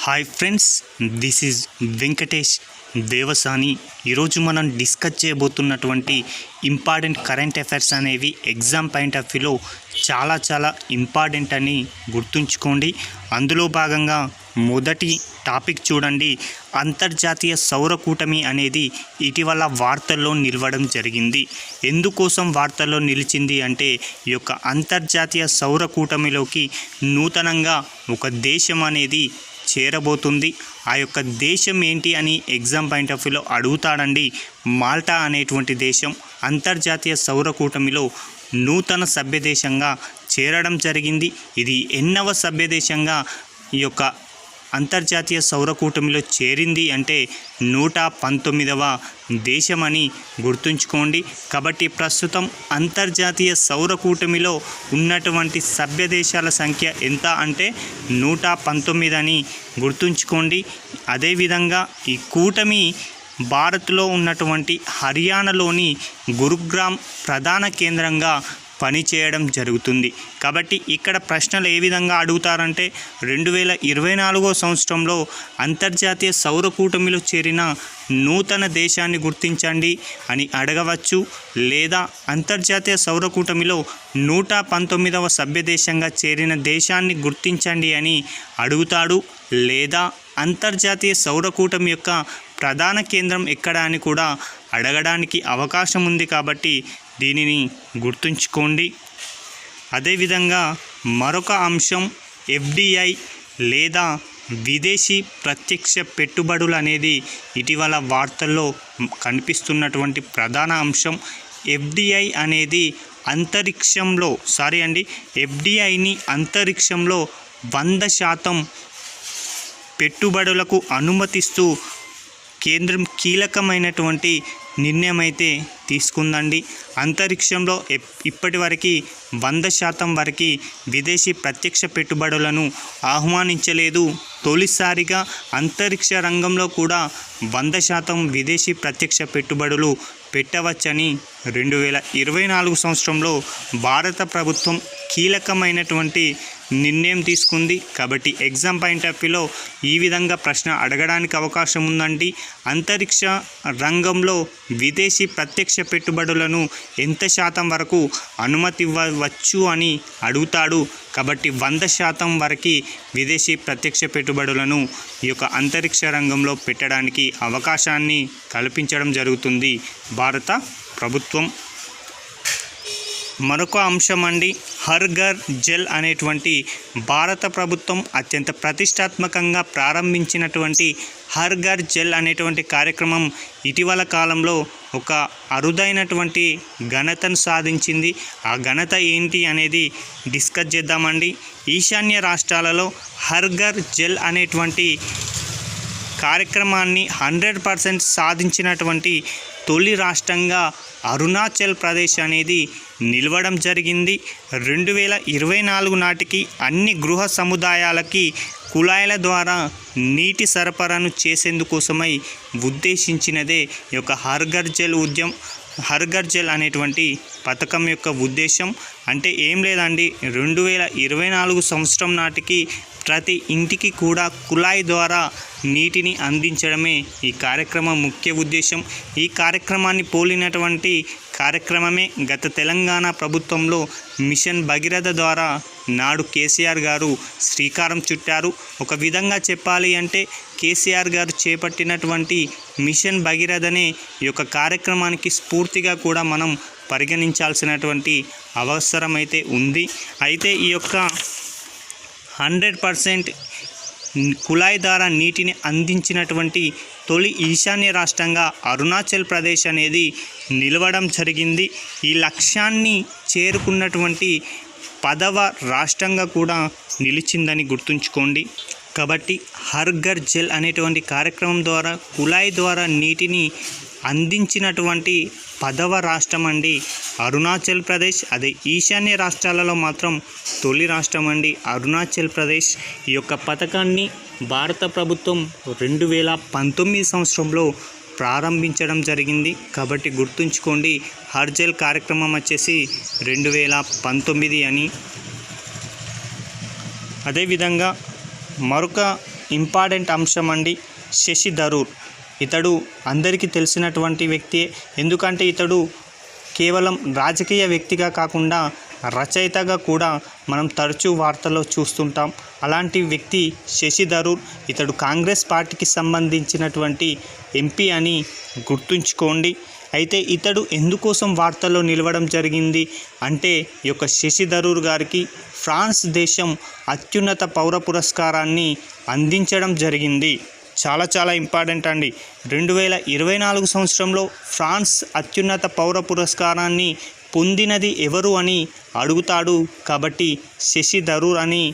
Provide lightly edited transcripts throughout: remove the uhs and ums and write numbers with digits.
Hi friends, this is Venkatesh Devasani. ఈరోజు మనం discuss చేయబోతున్నటువంటి important current affairs అనేవి ఎగ్జామ్ పాయింట్ ఆఫ్ వ్యూలో చాలా ఇంపార్టెంట్ అని గుర్తుంచుకోండి. అందులో భాగంగా మొదటి టాపిక్ చూడండి. అంతర్జాతీయ సౌర కూటమి అనేది ఇటీవల వార్తల్లో నిలవడం జరిగింది. ఎందుకోసం వార్తల్లో నిలిచింది అంటే ఈ యొక్క అంతర్జాతీయ సౌర కూటమిలోకి నూతనంగా ఒక దేశం అనేది చేరబోతుంది. ఆ యొక్క దేశం ఏంటి అని ఎగ్జామ్ పాయింట్ ఆఫ్ వ్యూలో అడుగుతాడండి. మాల్టా అనేటువంటి దేశం అంతర్జాతీయ సౌర కూటమిలో నూతన సభ్యదేశంగా చేరడం జరిగింది. ఇది ఎన్నవ సభ్యదేశంగా ఈ యొక్క అంతర్జాతీయ సౌర కూటమిలో చేరింది అంటే 119వ దేశమని గుర్తుంచుకోండి. కాబట్టి ప్రస్తుతం అంతర్జాతీయ సౌర కూటమిలో ఉన్నటువంటి సభ్య దేశాల సంఖ్య ఎంత అంటే 119 అని గుర్తుంచుకోండి. అదేవిధంగా ఈ కూటమి భారత్లో ఉన్నటువంటి హర్యానాలోని గురుగ్రామ్ ప్రధాన కేంద్రంగా పనిచేయడం జరుగుతుంది. కాబట్టి ఇక్కడ ప్రశ్నలు ఏ విధంగా అడుగుతారంటే 2024 సంవత్సరంలో అంతర్జాతీయ సౌర కూటమిలో చేరిన నూతన దేశాన్ని గుర్తించండి అని అడగవచ్చు, లేదా అంతర్జాతీయ సౌర కూటమిలో 119వ సభ్య దేశంగా చేరిన దేశాన్ని గుర్తించండి అని అడుగుతాడు, లేదా అంతర్జాతీయ సౌర కూటమి యొక్క ప్రధాన కేంద్రం ఎక్కడ అని కూడా అడగడానికి అవకాశం ఉంది. కాబట్టి దీనిని గుర్తుంచుకోండి. అదేవిధంగా మరొక అంశం ఎఫ్డిఐ లేదా విదేశీ ప్రత్యక్ష పెట్టుబడులు అనేది ఇటీవల వార్తల్లో కనిపిస్తున్నటువంటి ప్రధాన అంశం. ఎఫ్డిఐ అనేది ఎఫ్డిఐని అంతరిక్షంలో 100% పెట్టుబడులకు అనుమతిస్తూ కేంద్రం కీలకమైనటువంటి నిర్ణయం అయితే తీసుకుందండి. అంతరిక్షంలో ఇప్పటివరకు 100% వరకు విదేశీ ప్రత్యక్ష పెట్టుబడులను ఆహ్వానించలేదు. తొలిసారిగా అంతరిక్ష రంగంలో కూడా 100% విదేశీ ప్రత్యక్ష పెట్టుబడులు పెట్టవచ్చని 2024 సంవత్సరంలో భారత ప్రభుత్వం కీలకమైనటువంటి నిర్ణయం తీసుకుంది. కాబట్టి ఎగ్జామ్ పాయింట్ ఆఫ్ వ్యూలో ఈ విధంగా ప్రశ్న అడగడానికి అవకాశం ఉందండి. అంతరిక్ష రంగంలో విదేశీ ప్రత్యక్ష పెట్టుబడులను ఎంత శాతం వరకు అనుమతి ఇవ్వవచ్చు అని అడుగుతాడు. కాబట్టి 100% వరకు విదేశీ ప్రత్యక్ష పెట్టుబడులను ఈ యొక్క అంతరిక్ష రంగంలో పెట్టడానికి అవకాశాన్ని కల్పించడం జరుగుతుంది భారత ప్రభుత్వం. మరొక అంశం అండి, హర్ ఘర్ జల్ అనేటువంటి భారత ప్రభుత్వం అత్యంత ప్రతిష్టాత్మకంగా ప్రారంభించినటువంటి హర్ ఘర్ జల్ అనేటువంటి కార్యక్రమం ఇటీవల కాలంలో ఒక అరుదైనటువంటి ఘనతను సాధించింది. ఆ ఘనత ఏంటి అనేది డిస్కస్ చేద్దామండి. ఈశాన్య రాష్ట్రాలలో హర్ ఘర్ జల్ అనేటువంటి కార్యక్రమాన్ని 100% సాధించినటువంటి తొలి రాష్ట్రంగా అరుణాచల్ ప్రదేశ్ అనేది నిలవడం జరిగింది. 2024 నాటికి అన్ని గృహ సముదాయాలకి కుళాయిల ద్వారా నీటి సరఫరాను చేసేందుకోసమై ఉద్దేశించినదే ఈ యొక్క హర్ ఘర్ జల్ అనేటువంటి పథకం యొక్క ఉద్దేశం. అంటే ఏం లేదండి, 2024 సంవత్సరం నాటికి ప్రతి ఇంటికి కూడా కుళాయి ద్వారా నీటిని అందించడమే ఈ కార్యక్రమం ముఖ్య ఉద్దేశం. ఈ కార్యక్రమాన్ని పోలినటువంటి కార్యక్రమమే గత తెలంగాణ ప్రభుత్వంలో మిషన్ భగీరథ ద్వారా నాడు కేసీఆర్ గారు శ్రీకారం చుట్టారు. ఒక విధంగా చెప్పాలి అంటే కేసీఆర్ గారు చేపట్టినటువంటి మిషన్ భగీరథనే ఈ యొక్క కార్యక్రమానికి స్ఫూర్తిగా కూడా మనం పరిగణించాల్సినటువంటి అవసరం అయితే ఉంది. అయితే ఈ యొక్క 100% కుళాయి ద్వారా నీటిని అందించినటువంటి తొలి ఈశాన్య రాష్ట్రంగా అరుణాచల్ ప్రదేశ్ అనేది నిలవడం జరిగింది. ఈ లక్ష్యాన్ని చేరుకున్నటువంటి 10వ రాష్ట్రంగా కూడా నిలిచిందని గుర్తుంచుకోండి. కాబట్టి హర్ ఘర్ జల్ అనేటువంటి కార్యక్రమం ద్వారా కుళాయి ద్వారా నీటిని అందించినటువంటి 10వ రాష్ట్రం అండి అరుణాచల్ ప్రదేశ్. అదే ఈశాన్య రాష్ట్రాలలో మాత్రం తొలి రాష్ట్రం అండి అరుణాచల్ ప్రదేశ్. ఈ యొక్క పథకాన్ని భారత ప్రభుత్వం 2019 సంవత్సరంలో ప్రారంభించడం జరిగింది. కాబట్టి గుర్తుంచుకోండి, హర్ జల్ కార్యక్రమం వచ్చేసి 2019 అని. అదేవిధంగా మరొక ఇంపార్టెంట్ అంశం అండి శశి థరూర్. ఇతడు అందరికీ తెలిసినటువంటి వ్యక్తి. ఎందుకంటే ఇతడు కేవలం రాజకీయ వ్యక్తిగా కాకుండా రచయితగా కూడా మనం తరచూ వార్తల్లో చూస్తుంటాం. అలాంటి వ్యక్తి శశి థరూర్. ఇతడు కాంగ్రెస్ పార్టీకి సంబంధించినటువంటి ఎంపీ అని గుర్తుంచుకోండి. అయితే ఇతడు ఎందుకోసం వార్తల్లో నిలవడం జరిగింది అంటే ఈ యొక్క శశి థరూర్ గారికి ఫ్రాన్స్ దేశం అత్యున్నత పౌర పురస్కారాన్ని అందించడం జరిగింది. చాలా ఇంపార్టెంట్ అండి. 2024 సంవత్సరంలో ఫ్రాన్స్ అత్యున్నత పౌర పురస్కారాన్ని పొందినది ఎవరు అని అడుగుతాడు. కాబట్టి శశి థరూర్ అని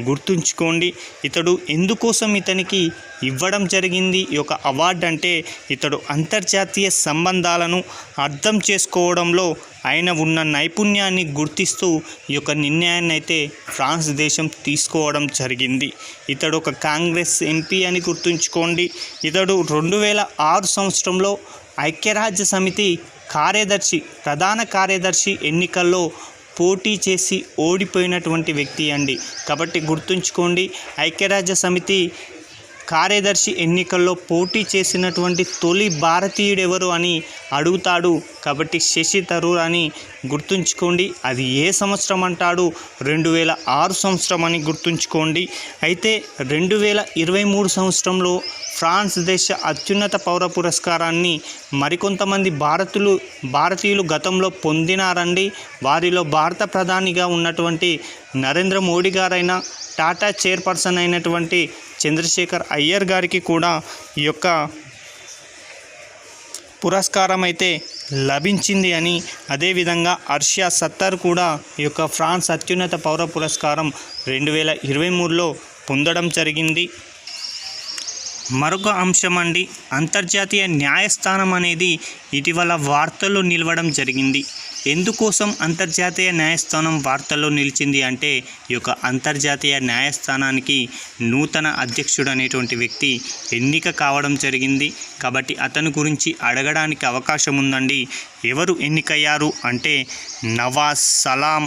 గుర్తుంచుకోండి. ఇతడు ఎందుకోసం ఇతనికి ఇవ్వడం జరిగింది ఈ యొక్క అవార్డు అంటే ఇతడు అంతర్జాతీయ సంబంధాలను అర్థం చేసుకోవడంలో ఆయన ఉన్న నైపుణ్యాన్ని గుర్తిస్తూ ఈ యొక్క నిర్ణయాన్ని అయితే ఫ్రాన్స్ దేశం తీసుకోవడం జరిగింది. ఇతడు ఒక కాంగ్రెస్ ఎంపీ అని గుర్తుంచుకోండి. ఇతడు 2006 సంవత్సరంలో ఐక్యరాజ్య సమితి ప్రధాన కార్యదర్శి ఎన్నికల్లో పోటీ చేసి ఓడిపోయినటువంటి వ్యక్తి అండి. కాబట్టి గుర్తుంచుకోండి, ఐక్యరాజ్య సమితి కార్యదర్శి ఎన్నికల్లో పోటీ చేసినటువంటి తొలి భారతీయుడు ఎవరు అని అడుగుతాడు. కాబట్టి శశి థరూర్ అని గుర్తుంచుకోండి. అది ఏ సంవత్సరం అంటాడు? 2006 సంవత్సరం అని గుర్తుంచుకోండి. అయితే 2023 సంవత్సరంలో ఫ్రాన్స్ దేశ అత్యున్నత పౌర పురస్కారాన్ని మరికొంతమంది భారతీయులు గతంలో పొందినారండి. వారిలో భారత ప్రధానిగా ఉన్నటువంటి నరేంద్ర మోడీ గారైనా, టాటా చైర్పర్సన్ అయినటువంటి చంద్రశేఖర్ అయ్యర్ గారికి కూడా ఈ యొక్క పురస్కారం అయితే లభించింది అని, అదేవిధంగా హర్ష సత్తర్ కూడా ఈ యొక్క ఫ్రాన్స్ అత్యున్నత పౌర పురస్కారం 2023లో పొందడం జరిగింది. మరొక అంశం అండి అంతర్జాతీయ న్యాయస్థానం అనేది ఇటీవల వార్తల్లో నిలవడం జరిగింది. ఎందుకోసం అంతర్జాతీయ న్యాయస్థానం వార్తల్లో నిలిచింది అంటే ఈ యొక్క అంతర్జాతీయ న్యాయస్థానానికి నూతన అధ్యక్షుడు అనేటువంటి వ్యక్తి ఎన్నిక కావడం జరిగింది. కాబట్టి అతని గురించి అడగడానికి అవకాశం ఉందండి. ఎవరు ఎన్నికయ్యారు అంటే నవాజ్ సలాం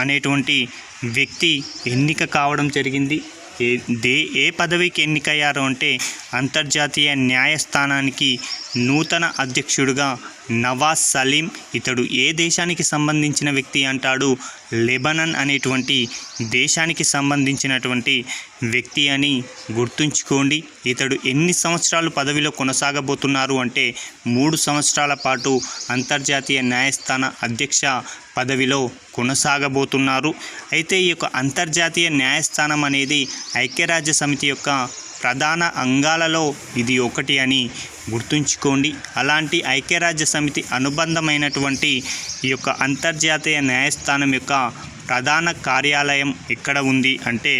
అనేటువంటి వ్యక్తి ఎన్నిక కావడం జరిగింది. ఏ పదవికి ఎన్నికయ్యారు అంటే అంతర్జాతీయ న్యాయస్థానానికి నూతన అధ్యక్షుడిగా నవాజ్ సలీం. ఇతడు ఏ దేశానికి సంబంధించిన వ్యక్తి అంటాడు? లెబనాన్ అనేటువంటి దేశానికి సంబంధించినటువంటి వ్యక్తి అని గుర్తుంచుకోండి. ఇతడు ఎన్ని సంవత్సరాలు పదవిలో కొనసాగబోతున్నారు అంటే 3 సంవత్సరాల పాటు అంతర్జాతీయ న్యాయస్థాన అధ్యక్ష పదవిలో కొనసాగబోతున్నారు. అయితే ఈ యొక్క అంతర్జాతీయ న్యాయస్థానం అనేది ఐక్యరాజ్య సమితి యొక్క ప్రధాన అంగాలలో ఇది ఒకటి అని గుర్తుంచుకోండి. అలాంటి ఐక్యరాజ్య సమితి అనుబంధమైనటువంటి ఈ యొక్క అంతర్జాతీయ న్యాయస్థానం యొక్క ప్రధాన కార్యాలయం ఎక్కడ ఉంది అంటే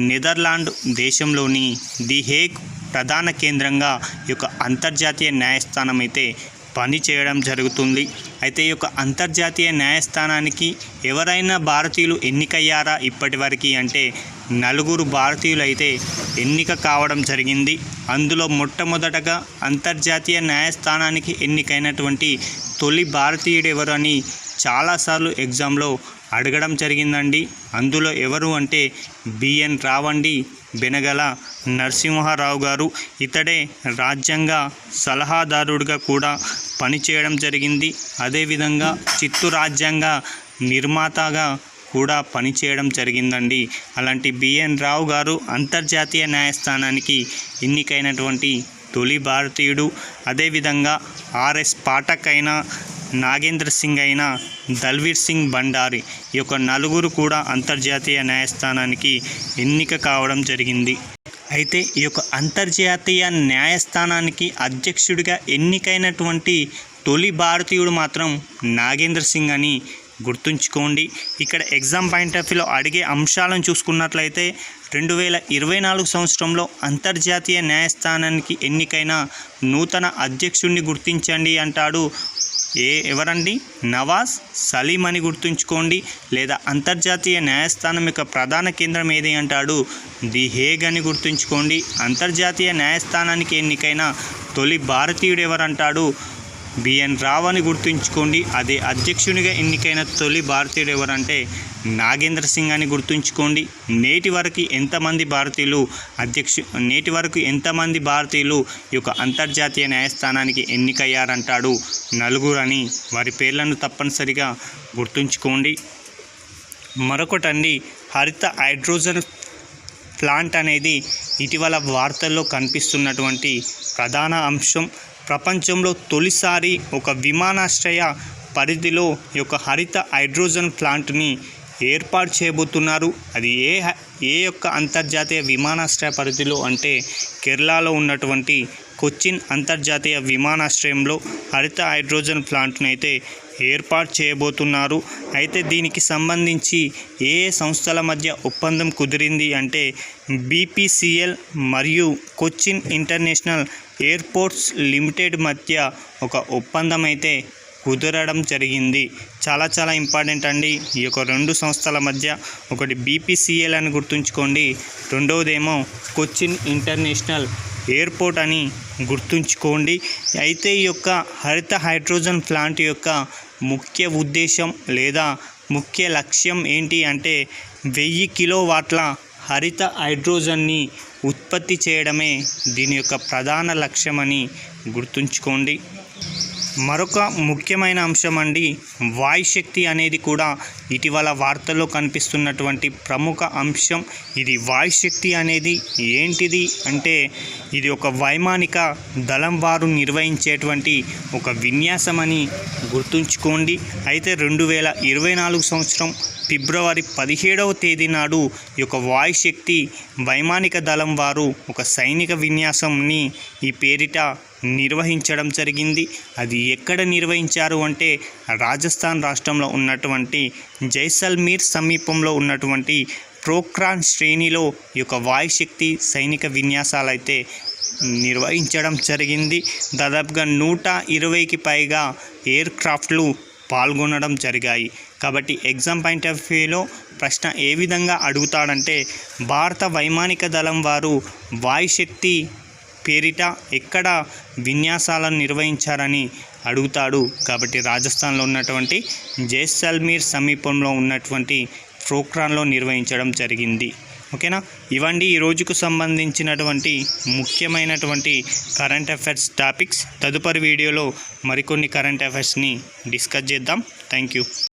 నెదర్లాండ్ దేశంలోని ది హేగ్ ప్రధాన కేంద్రంగా ఈ యొక్క అంతర్జాతీయ న్యాయస్థానం అయితే పనిచేయడం జరుగుతుంది. అయితే ఈ యొక్క అంతర్జాతీయ న్యాయస్థానానికి ఎవరైనా భారతీయులు ఎన్నికయ్యారా ఇప్పటివరకు అంటే 4 భారతీయులు అయితే ఎన్నిక కావడం జరిగింది. అందులో మొట్టమొదటగా అంతర్జాతీయ న్యాయస్థానానికి ఎన్నికైనటువంటి తొలి భారతీయుడు ఎవరు అని చాలాసార్లు ఎగ్జామ్లో అడగడం జరిగిందండి. అందులో ఎవరు అంటే బిఎన్ రావ్ అండి, బెనగల నరసింహారావు గారు. ఇతడే రాజ్యాంగ సలహాదారుడిగా కూడా పనిచేయడం జరిగింది. అదేవిధంగా చిత్తు రాజ్యాంగ నిర్మాతగా కూడా పనిచేయడం జరిగిందండి. అలాంటి బిఎన్ రావు గారు అంతర్జాతీయ న్యాయస్థానానికి ఎన్నికైనటువంటి తొలి భారతీయుడు. అదేవిధంగా ఆర్ఎస్ పాఠక్ అయినా, నాగేంద్ర సింగ్ అయినా, దల్వీర్ సింగ్ భండారి ఈ యొక్క 4 కూడా అంతర్జాతీయ న్యాయస్థానానికి ఎన్నిక కావడం జరిగింది. అయితే ఈ యొక్క అంతర్జాతీయ న్యాయస్థానానికి అధ్యక్షుడిగా ఎన్నికైనటువంటి తొలి భారతీయుడు మాత్రం నాగేంద్ర సింగ్ అని గుర్తుంచుకోండి. ఇక్కడ ఎగ్జామ్ పాయింట్ ఆఫ్ వ్యూలో అడిగే అంశాలను చూసుకున్నట్లయితే 2024 సంవత్సరంలో అంతర్జాతీయ న్యాయస్థానానికి ఎన్నికైన నూతన అధ్యక్షుడిని గుర్తించండి అంటాడు. ఎవరండి? నవాజ్ సలీం అని గుర్తుంచుకోండి. లేదా అంతర్జాతీయ న్యాయస్థానం యొక్క ప్రధాన కేంద్రం ఏది అంటాడు? ది హేగ్ అని గుర్తుంచుకోండి. అంతర్జాతీయ న్యాయస్థానానికి ఎన్నికైన తొలి భారతీయుడు ఎవరంటాడు? బిఎన్ రావ్ అని గుర్తుంచుకోండి. అదే అధ్యక్షునిగా ఎన్నికైన తొలి భారతీయుడు ఎవరంటే నాగేంద్ర సింగ్ అని గుర్తుంచుకోండి. నేటి వరకు ఎంతమంది భారతీయులు ఈ యొక్క అంతర్జాతీయ న్యాయస్థానానికి ఎన్నికయ్యారంటాడు? 4 అని వారి పేర్లను తప్పనిసరిగా గుర్తుంచుకోండి. మరొకటండి, హరిత హైడ్రోజన్ ప్లాంట్ అనేది ఇటీవల వార్తల్లో కనిపిస్తున్నటువంటి ప్రధాన అంశం. ప్రపంచంలో తొలిసారి ఒక విమానాశ్రయ పరిధిలో ఈ యొక్క హరిత హైడ్రోజన్ ప్లాంట్ని ఏర్పాటు చేయబోతున్నారు. అది ఏ యొక్క అంతర్జాతీయ విమానాశ్రయ పరిధిలో అంటే కేరళలో ఉన్నటువంటి కొచ్చిన్ అంతర్జాతీయ విమానాశ్రయంలో హరిత హైడ్రోజన్ ప్లాంట్ను అయితే ఏర్పాటు చేయబోతున్నారు. అయితే దీనికి సంబంధించి ఏ సంస్థల మధ్య ఒప్పందం కుదిరింది అంటే BPCL మరియు కొచ్చిన్ ఇంటర్నేషనల్ ఎయిర్పోర్ట్స్ లిమిటెడ్ మధ్య ఒక ఒప్పందం అయితే కుదరడం జరిగింది. చాలా ఇంపార్టెంట్ అండి ఈ యొక్క 2 సంస్థల మధ్య. ఒకటి BPCL అని గుర్తుంచుకోండి, రెండవదేమో కొచ్చిన్ ఇంటర్నేషనల్ ఎయిర్పోర్ట్ అని గుర్తుంచుకోండి. అయితే ఈ యొక్క హరిత హైడ్రోజన్ ప్లాంట్ యొక్క ముఖ్య ఉద్దేశం లేదా ముఖ్య లక్ష్యం ఏంటి అంటే 1000 కిలోవాట్ల హరిత హైడ్రోజన్ని ఉత్పత్తి చేయడమే దీని యొక్క ప్రధాన లక్ష్యమని గుర్తుంచుకోండి. మరొక ముఖ్యమైన అంశం అండి, వాయుశక్తి అనేది కూడా ఇటీవల వార్తల్లో కనిపిస్తున్నటువంటి ప్రముఖ అంశం. ఇది వాయుశక్తి అనేది ఏంటిది అంటే ఇది ఒక వైమానిక దళం వారు నిర్వహించేటువంటి ఒక విన్యాసం అని గుర్తుంచుకోండి. అయితే 2024 సంవత్సరం ఫిబ్రవరి 17వ తేదీ నాడు ఈ యొక్క వాయుశక్తి వైమానిక దళం వారు ఒక సైనిక విన్యాసంని ఈ పేరిట నిర్వహించడం జరిగింది. అది ఎక్కడ నిర్వహించారు అంటే రాజస్థాన్ రాష్ట్రంలో ఉన్నటువంటి జైసల్మీర్ సమీపంలో ఉన్నటువంటి పోఖ్రాన్ శ్రేణిలో ఈ యొక్క వాయుశక్తి సైనిక విన్యాసాలు అయితే నిర్వహించడం జరిగింది. దాదాపుగా 120కి పైగా ఎయిర్ క్రాఫ్ట్లు పాల్గొనడం జరిగాయి. కాబట్టి ఎగ్జామ్ పాయింట్ ఆఫ్ వ్యూలో ప్రశ్న ఏ విధంగా అడుగుతాడంటే భారత వైమానిక దళం వారు వాయుశక్తి పేరిట ఎక్కడ విన్యాసాలను నిర్వహించారని అడుగుతాడు. కాబట్టి రాజస్థాన్లో ఉన్నటువంటి జైసల్మీర్ సమీపంలో ఉన్నటువంటి పోఖ్రాన్లో నిర్వహించడం జరిగింది. ఓకేనా? ఇవండి ఈ రోజుకు సంబంధించినటువంటి ముఖ్యమైనటువంటి కరెంట్ అఫైర్స్ టాపిక్స్. తదుపరి వీడియోలో మరికొన్ని కరెంట్ అఫైర్స్ని డిస్కస్ చేద్దాం. Thank you.